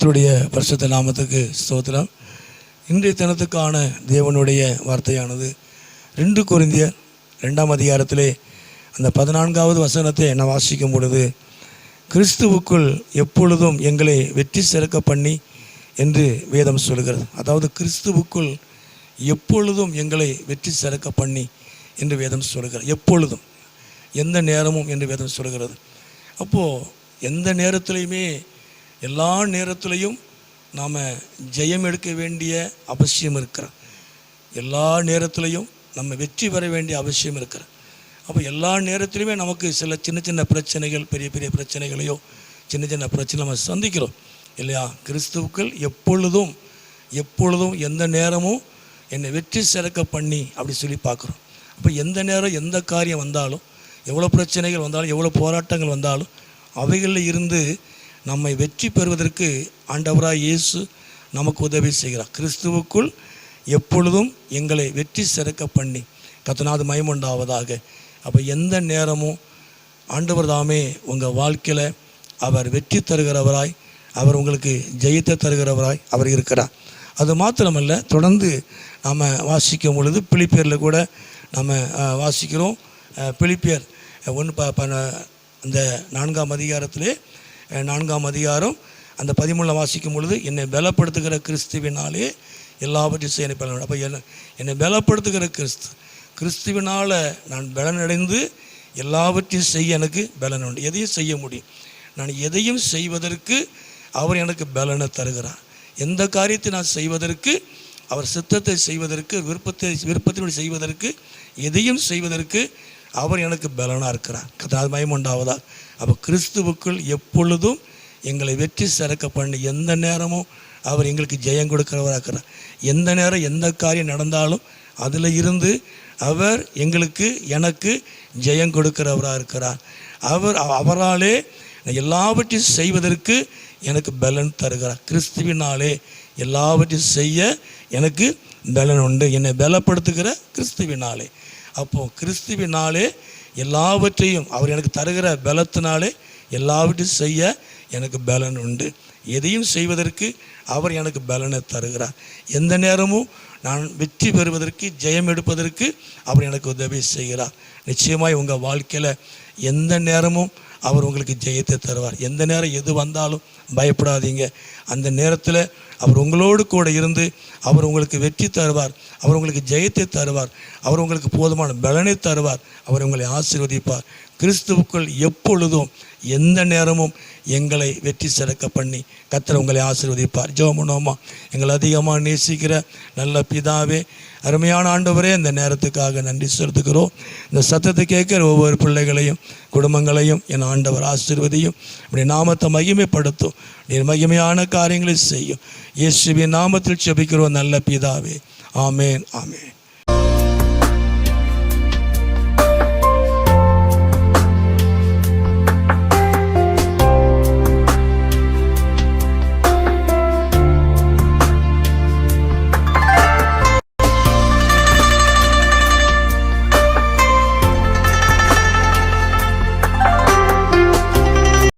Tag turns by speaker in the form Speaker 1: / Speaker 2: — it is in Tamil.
Speaker 1: கர்த்தருடைய பரிசுத்த நாமத்துக்கு ஸ்தோத்திரம். இன்றைய தினத்துக்கான தேவனுடைய வார்த்தையானது 2 கொரிந்தியர் 2ஆம் அதிகாரத்திலே அந்த 14வது வசனத்தை நான் வாசிக்கும் பொழுது, கிறிஸ்துவுக்குள் எப்பொழுதும் எங்களை வெற்றி சிறக்க பண்ணி என்று வேதம் சொல்கிறது. அதாவது கிறிஸ்துவுக்குள் எப்பொழுதும் எங்களை வெற்றி சிறக்க பண்ணி என்று வேதம் சொல்கிறது. எப்பொழுதும், எந்த நேரமும் என்று வேதம் சொல்கிறது. அப்போது எந்த நேரத்திலையுமே, எல்லா நேரத்திலையும் நாம் ஜெயம் எடுக்க வேண்டிய அவசியம் இருக்கிற, எல்லா நேரத்திலையும் நம்ம வெற்றி பெற வேண்டிய அவசியம் இருக்கிற. அப்போ எல்லா நேரத்திலுமே நமக்கு சில சின்ன சின்ன பிரச்சனைகள், பெரிய பெரிய பிரச்சனைகளையோ சின்ன சின்ன பிரச்சனை நம்ம சந்திக்கிறோம் இல்லையா? கிறிஸ்துவுக்குள் எப்பொழுதும் எந்த நேரமும் என்னை வெற்றி சிறக்க பண்ணி அப்படி சொல்லி பார்க்குறோம். அப்போ எந்த நேரம் எந்த காரியம் வந்தாலும், எவ்வளோ பிரச்சனைகள் வந்தாலும், எவ்வளோ போராட்டங்கள் வந்தாலும், அவைகளில் இருந்து நம்மை வெற்றி பெறுவதற்கு ஆண்டவராக இயேசு நமக்கு உதவி செய்கிறார். கிறிஸ்துவுக்குள் எப்பொழுதும் எங்களை வெற்றி சிறக்க பண்ணி, கர்த்தருக்கு மகிமை உண்டாவதாக. அப்போ எந்த நேரமும் ஆண்டவர் தாமே உங்கள் வாழ்க்கையில் அவர் வெற்றி தருகிறவராய், அவர் உங்களுக்கு ஜெயத்தை தருகிறவராய் அவர் இருக்கிறார். அது மாத்திரமல்ல, தொடர்ந்து நாம் வாசிக்கும் பொழுது பிலிப்பியரில் கூட நம்ம வாசிக்கிறோம். பிலிப்பியர் அந்த 4ஆம் அதிகாரத்திலே 4ஆம் அதிகாரம் அந்த 13 வாசிக்கும் பொழுது, என்னை பலப்படுத்துகிற கிறிஸ்துவினாலே எல்லாவற்றையும் செய்ய பலன். அப்போ என்னை பலப்படுத்துகிற கிறிஸ்துவினால் நான் பலனடைந்து எல்லாவற்றையும் செய்ய எனக்கு பலன் உண்டு. எதையும் செய்ய முடியும். நான் எதையும் செய்வதற்கு அவர் எனக்கு பலனை தருகிறார். எந்த காரியத்தை நான் செய்வதற்கு, அவர் சித்தத்தை செய்வதற்கு, விருப்பத்தினுடைய செய்வதற்கு, எதையும் செய்வதற்கு அவர் எனக்கு பலனாக இருக்கிறார். கர்த்தருக்கு மகிமை உண்டாவதாக. அப்போ கிறிஸ்துவுக்குள் எப்பொழுதும் எங்களை வெற்றி சிறக்க பண்ணி, எந்த நேரமும் அவர் எங்களுக்கு ஜெயம் கொடுக்கிறவராக இருக்கிறார். எந்த நேரம் எந்த காரியம் நடந்தாலும் அதில் இருந்து அவர் எனக்கு ஜெயம் கொடுக்கிறவராக இருக்கிறார். அவராலே எல்லாவற்றையும் செய்வதற்கு எனக்கு பலன் தருகிறார். கிறிஸ்துவினாலே எல்லாவற்றையும் செய்ய எனக்கு பலன் உண்டு. என்னை பலப்படுத்துகிற கிறிஸ்துவினாலே. அப்போது கிறிஸ்துவினாலே எல்லாவற்றையும் அவர் எனக்கு தருகிற பலத்தினாலே எல்லாவற்றையும் செய்ய எனக்கு பலன் உண்டு. எதையும் செய்வதற்கு அவர் எனக்கு பலனை தருகிறார். எந்த நேரமும் நான் வெற்றி பெறுவதற்கு, ஜெயம் எடுப்பதற்கு அவர் எனக்கு உதவி செய்கிறார். நிச்சயமாய் உங்கள் வாழ்க்கையில் எந்த நேரமும் அவர் உங்களுக்கு ஜெயத்தை தருவார். எந்த நேரம் எது வந்தாலும் பயப்படாதீங்க. அந்த நேரத்தில் அவர் உங்களோடு கூட இருந்து அவர் உங்களுக்கு வெற்றி தருவார். அவர் உங்களுக்கு ஜெயத்தை தருவார். அவர் உங்களுக்கு போதுமான பலனை தருவார். அவர் உங்களை ஆசீர்வதிப்பார். கிறிஸ்துவுக்குள் எப்பொழுதும் எந்த நேரமும் எங்களை வெற்றி சிறக்க பண்ணி கர்த்தர் உங்களை ஆசீர்வதிப்பார். ஜெபம் பண்ணுவோமா? எங்களை அதிகமாக நேசிக்கிற நல்ல பிதாவே, அருமையான ஆண்டவரே, இந்த நேரத்துக்காக நன்றி செலுத்துகிறோம். இந்த சத்தத்தை கேட்கிற ஒவ்வொரு பிள்ளைகளையும், குடும்பங்களையும் என் ஆண்டவர் ஆசீர்வதியும். இப்படி நாமத்தை மகிமைப்படுத்தும். நீர் மகிமையான காரியங்களை செய்யும். இயேசுவின் நாமத்தில் ஜெபிக்கிறோம் நல்ல பிதாவே. ஆமேன், ஆமேன்.